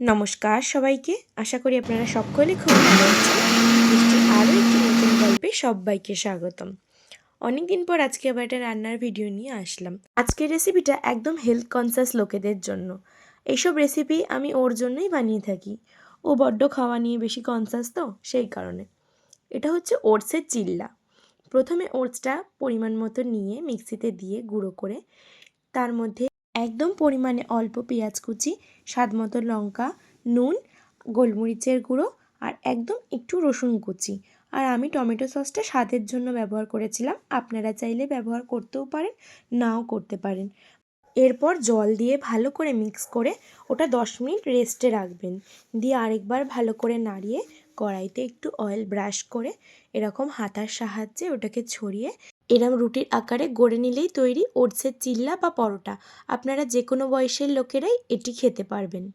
নমস্কার সবাইকে, আশা করি আপনারা সকলে খুব ভালো আছেন। বৃষ্টির আরও একটি নতুন গল্পে সবাইকে স্বাগতম। অনেক দিন পর আজকে আবার একটা রান্নার ভিডিও নিয়ে আসলাম। আজকের রেসিপিটা একদম হেলথ কনসিয়াস লোকেদের জন্য। এইসব রেসিপি আমি ওর জন্যই বানিয়ে থাকি। ও বড্ড খাওয়া নিয়ে বেশি কনসিয়াস তো, সেই কারণে। এটা হচ্ছে ওটসের চিল্লা। প্রথমে ওটসটা পরিমাণ মতো নিয়ে মিক্সিতে দিয়ে গুঁড়ো করে তার মধ্যে একদম পরিমাণে অল্প পেঁয়াজ কুচি, স্বাদ মতো লঙ্কা, নুন, গোলমরিচের গুঁড়ো আর একদম একটু রসুন কুচি। আর আমি টমেটো সসটা স্বাদের জন্য ব্যবহার করেছিলাম, আপনারা চাইলে ব্যবহার করতেও পারেন, নাও করতে পারেন। এরপর জল দিয়ে ভালো করে মিক্স করে ওটা 10 মিনিট রেস্টে রাখবেন। দিয়ে আরেকবার ভালো করে নাড়িয়ে কড়াইতে একটু অয়েল ব্রাশ করে এরকম হাতার সাহায্যে ওটাকে ছড়িয়ে এরম রুটির আকারে গড়ে নিলেই তৈরি ওটসের চিল্লা বা পরোটা। আপনারা যে কোনো বয়সের লোকেরাই এটি খেতে পারবেন।